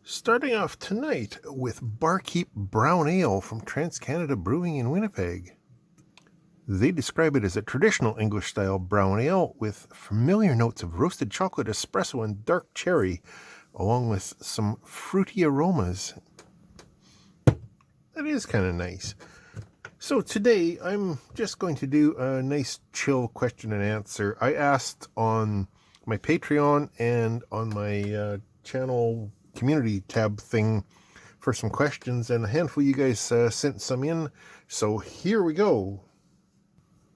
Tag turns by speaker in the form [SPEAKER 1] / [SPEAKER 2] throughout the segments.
[SPEAKER 1] Starting off tonight with Barkeep Brown Ale from TransCanada Brewing in Winnipeg. They describe it as a traditional English-style brown ale with familiar notes of roasted chocolate, espresso, and dark cherry, along with some fruity aromas. That is kind of nice. So today I'm just going to do a nice chill question and answer. I asked on my Patreon and on my channel community tab thing for some questions, and a handful of you guys sent some in, so here we go.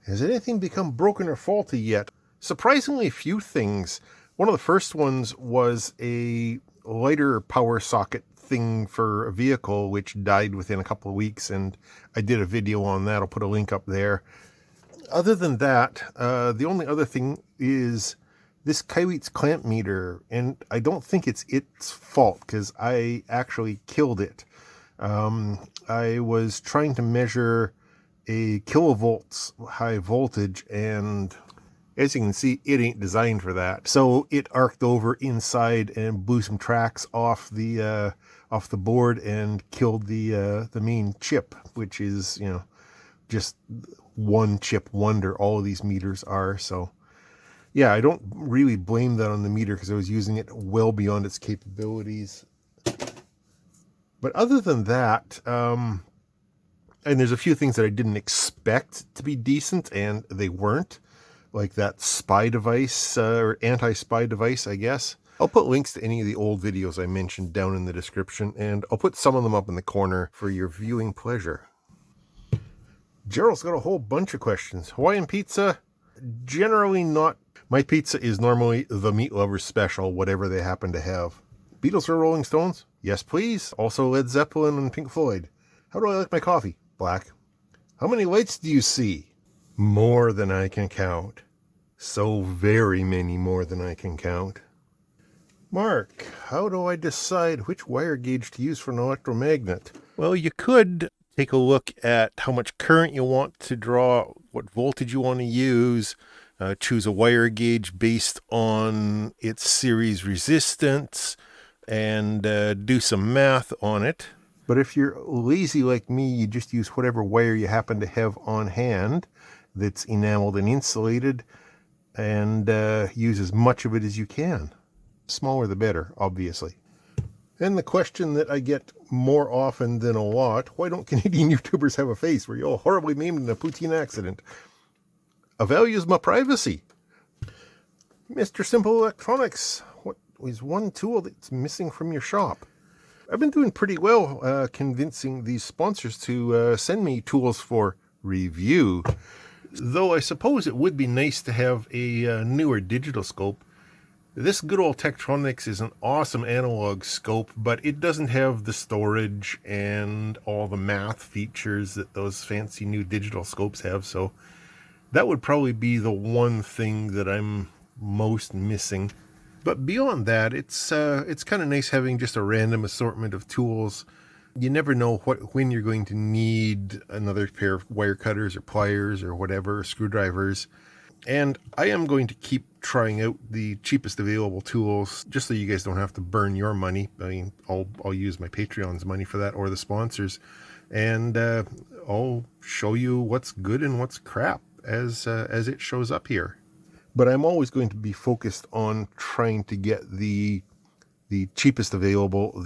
[SPEAKER 1] Has anything become broken or faulty yet? Surprisingly few things. One of the first ones was a lighter power socket thing for a vehicle which died within a couple of weeks, and I did a video on that. I'll put a link up there. Other than that, the only other thing is this Kaiweets clamp meter, and I don't think it's its fault because I actually killed it. I was trying to measure a kilovolts high voltage, and as you can see, it ain't designed for that. So it arced over inside and blew some tracks off the board and killed the main chip, which is, just one chip wonder. All of these meters are. So yeah, I don't really blame that on the meter because I was using it well beyond its capabilities. But other than that, and there's a few things that I didn't expect to be decent, and they weren't, like that spy device, or anti-spy device, I guess. I'll put links to any of the old videos I mentioned down in the description, and I'll put some of them up in the corner for your viewing pleasure. Gerald's got a whole bunch of questions. Hawaiian pizza? Generally not. My pizza is normally the Meat Lovers special, whatever they happen to have. Beatles or Rolling Stones? Yes, please. Also Led Zeppelin and Pink Floyd. How do I like my coffee? Black. How many lights do you see? More than I can count. So very many more than I can count. Mark, how do I decide which wire gauge to use for an electromagnet? Well, you could take a look at how much current you want to draw, what voltage you want to use, choose a wire gauge based on its series resistance, and do some math on it. But if you're lazy like me, you just use whatever wire you happen to have on hand that's enameled and insulated, and use as much of it as you can. Smaller the better, obviously. And the question that I get more often than a lot, why don't Canadian YouTubers have a face? Were you all horribly maimed in a poutine accident? I values my privacy. Mr. Simple Electronics, what is one tool that's missing from your shop? I've been doing pretty well convincing these sponsors to send me tools for review, though I suppose it would be nice to have a newer digital scope. This good old Tektronix is an awesome analog scope, but it doesn't have the storage and all the math features that those fancy new digital scopes have, so that would probably be the one thing that I'm most missing. But beyond that, it's kind of nice having just a random assortment of tools. You never know when you're going to need another pair of wire cutters or pliers or whatever, screwdrivers. And I am going to keep trying out the cheapest available tools, just so you guys don't have to burn your money. I mean, I'll use my Patreon's money for that, or the sponsors, and I'll show you what's good and what's crap as it shows up here. But I'm always going to be focused on trying to get the cheapest available,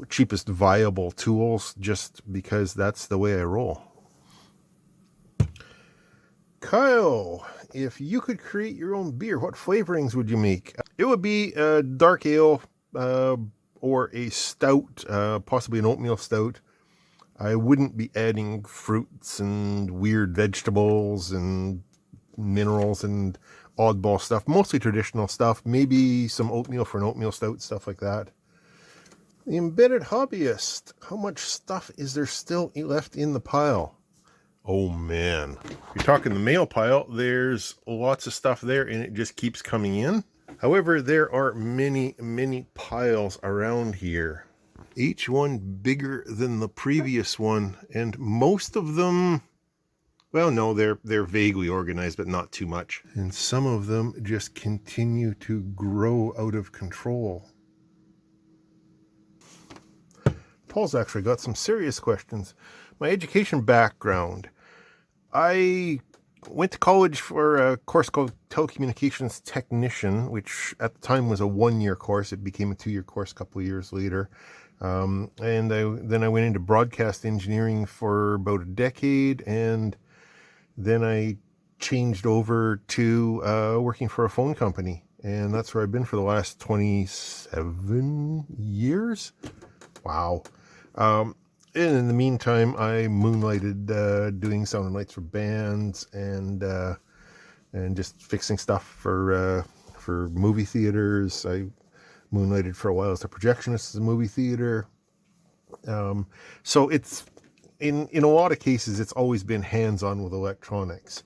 [SPEAKER 1] cheapest viable tools, just because that's the way I roll. Kyle, if you could create your own beer, what flavorings would you make? It would be a dark ale or a stout, possibly an oatmeal stout. I wouldn't be adding fruits and weird vegetables and minerals and oddball stuff. Mostly traditional stuff. Maybe some oatmeal for an oatmeal stout, stuff like that. The Embedded Hobbyist. How much stuff is there still left in the pile? Oh man, if you're talking the mail pile, there's lots of stuff there and it just keeps coming in. However, there are many, many piles around here. Each one bigger than the previous one, and most of them, well, no, they're vaguely organized, but not too much. And some of them just continue to grow out of control. Paul's actually got some serious questions. My education background. I went to college for a course called Telecommunications Technician, which at the time was a 1-year course. It became a 2-year course a couple of years later. And then I went into broadcast engineering for about a decade, and then I changed over to working for a phone company. And that's where I've been for the last 27 years. Wow. And in the meantime, I moonlighted doing sound and lights for bands and just fixing stuff for movie theaters. I moonlighted for a while as a projectionist at a movie theater. So it's in a lot of cases, it's always been hands-on with electronics.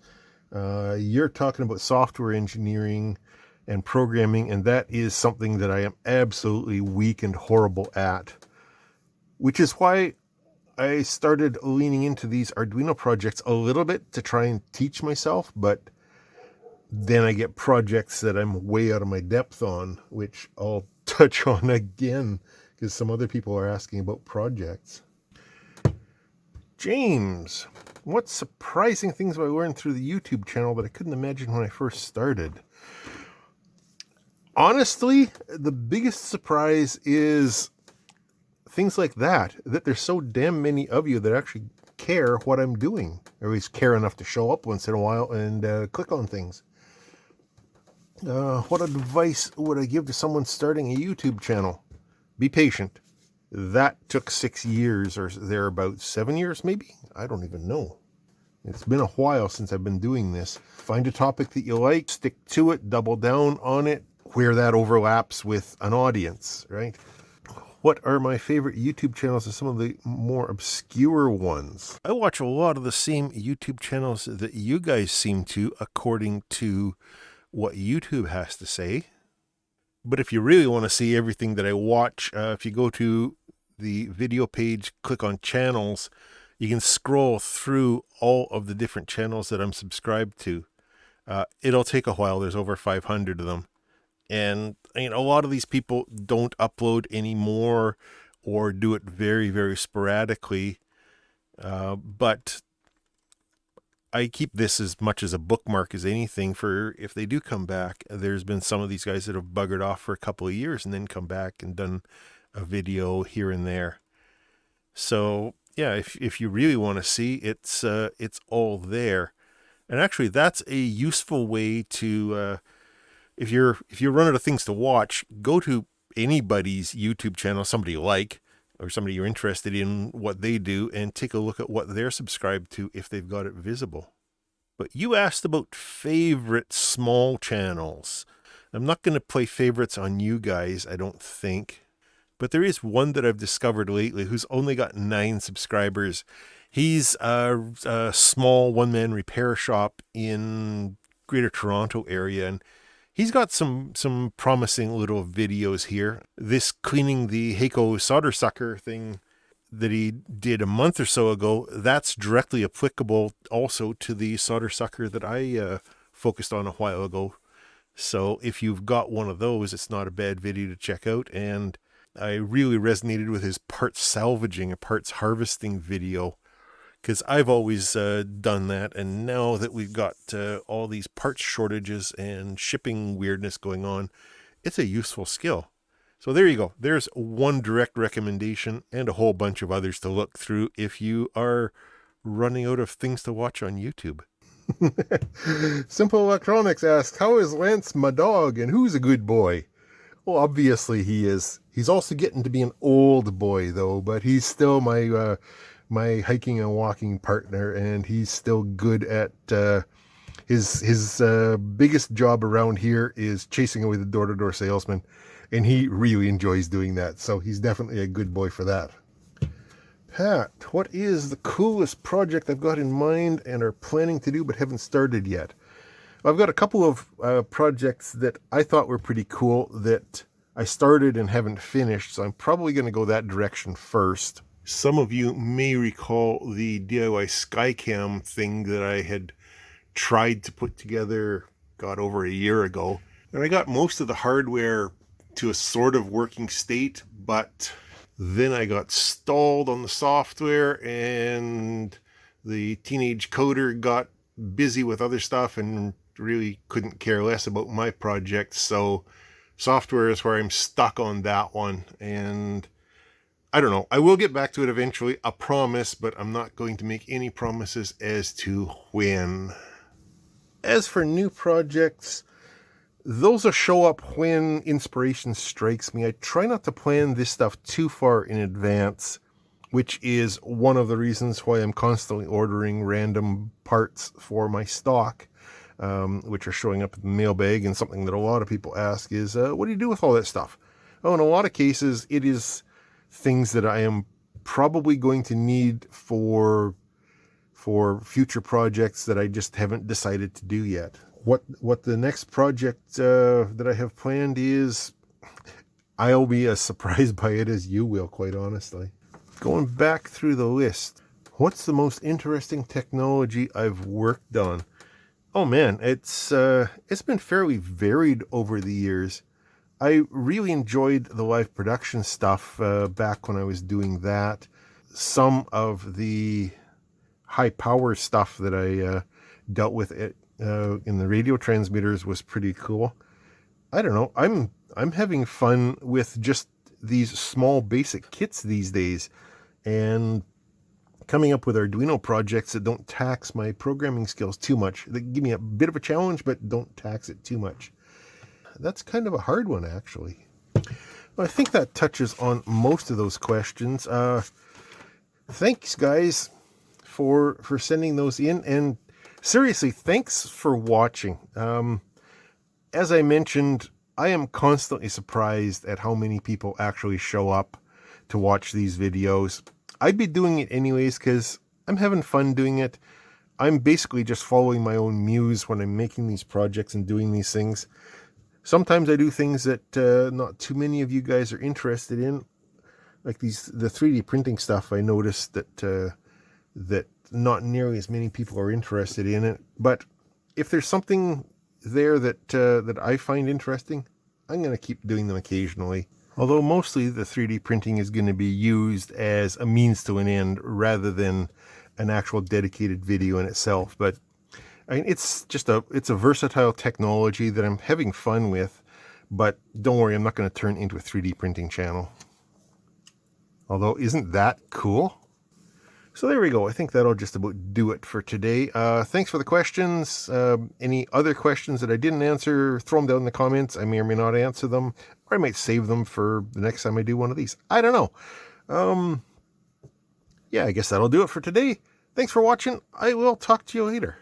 [SPEAKER 1] You're talking about software engineering and programming, and that is something that I am absolutely weak and horrible at, which is why I started leaning into these Arduino projects a little bit to try and teach myself, but then I get projects that I'm way out of my depth on, which I'll touch on again because some other people are asking about projects. James, what surprising things have I learned through the YouTube channel that I couldn't imagine when I first started? Honestly, the biggest surprise is things like that there's so damn many of you that actually care what I'm doing, or at least care enough to show up once in a while and click on things. What advice would I give to someone starting a YouTube channel? Be patient. That took 6 years or thereabouts, 7 years maybe? I don't even know. It's been a while since I've been doing this. Find a topic that you like, stick to it, double down on it, where that overlaps with an audience, right? What are my favorite YouTube channels and some of the more obscure ones? I watch a lot of the same YouTube channels that you guys seem to, according to what YouTube has to say. But if you really want to see everything that I watch, if you go to the video page, click on channels, you can scroll through all of the different channels that I'm subscribed to. It'll take a while. There's over 500 of them. And a lot of these people don't upload anymore or do it very, very sporadically. But I keep this as much as a bookmark as anything for if they do come back. There's been some of these guys that have buggered off for a couple of years and then come back and done a video here and there. So yeah, if you really want to see, it's all there. And actually, that's a useful way to if you're running out of things to watch, go to anybody's YouTube channel, somebody you like, or somebody you're interested in what they do, and take a look at what they're subscribed to if they've got it visible. But you asked about favorite small channels. I'm not going to play favorites on you guys, I don't think. But there is one that I've discovered lately who's only got 9 subscribers. He's a small one-man repair shop in Greater Toronto area, and he's got some promising little videos here. This cleaning the Heiko solder sucker thing that he did a month or so ago, that's directly applicable also to the solder sucker that I focused on a while ago. So if you've got one of those, it's not a bad video to check out. And I really resonated with his parts salvaging and parts harvesting video, because I've always done that, and now that we've got all these parts shortages and shipping weirdness going on, it's a useful skill. So there you go. There's one direct recommendation and a whole bunch of others to look through if you are running out of things to watch on YouTube. Simple Electronics asks, how is Lance my dog, and who's a good boy? Well, obviously he is. He's also getting to be an old boy, though, but he's still my hiking and walking partner, and he's still good at his biggest job around here is chasing away the door-to-door salesman, and he really enjoys doing that, so he's definitely a good boy for that. Pat, what is the coolest project I've got in mind and are planning to do but haven't started yet? I've got a couple of projects that I thought were pretty cool that I started and haven't finished, so I'm probably going to go that direction first. Some of you may recall the DIY Skycam thing that I had tried to put together, over a year ago. And I got most of the hardware to a sort of working state, but Then I got stalled on the software, and the teenage coder got busy with other stuff and really couldn't care less about my project. So software is where I'm stuck on that one. And I don't know. I will get back to it eventually, I promise, but I'm not going to make any promises as to when. As for new projects, those will show up when inspiration strikes me. I try not to plan this stuff too far in advance, which is one of the reasons why I'm constantly ordering random parts for my stock, which are showing up in the mailbag. And something that a lot of people ask is, what do you do with all that stuff? Oh, in a lot of cases, it is things that I am probably going to need for future projects that I just haven't decided to do yet. What the next project that I have planned is, I'll be as surprised by it as you will, quite honestly. Going back through the list, what's the most interesting technology I've worked on? Oh man, it's been fairly varied over the years. I really enjoyed the live production stuff back when I was doing that. Some of the high power stuff that I dealt with in the radio transmitters was pretty cool. I don't know. I'm having fun with just these small basic kits these days, and coming up with Arduino projects that don't tax my programming skills too much. They give me a bit of a challenge, but don't tax it too much. That's kind of a hard one, actually. Well, I think that touches on most of those questions. Thanks, guys, for sending those in, and seriously, thanks for watching. As I mentioned, I am constantly surprised at how many people actually show up to watch these videos. I'd be doing it anyways because I'm having fun doing it. I'm basically just following my own muse when I'm making these projects and doing these things. Sometimes I do things that not too many of you guys are interested in, like the 3D printing stuff. I noticed that not nearly as many people are interested in it. But if there's something there that I find interesting, I'm going to keep doing them occasionally. Although mostly the 3D printing is going to be used as a means to an end rather than an actual dedicated video in itself. But I mean, it's a versatile technology that I'm having fun with. But don't worry, I'm not going to turn into a 3D printing channel. Although, isn't that cool? So there we go. I think that'll just about do it for today. Thanks for the questions. Any other questions that I didn't answer, throw them down in the comments. I may or may not answer them, or I might save them for the next time I do one of these. I don't know. Yeah, I guess that'll do it for today. Thanks for watching. I will talk to you later.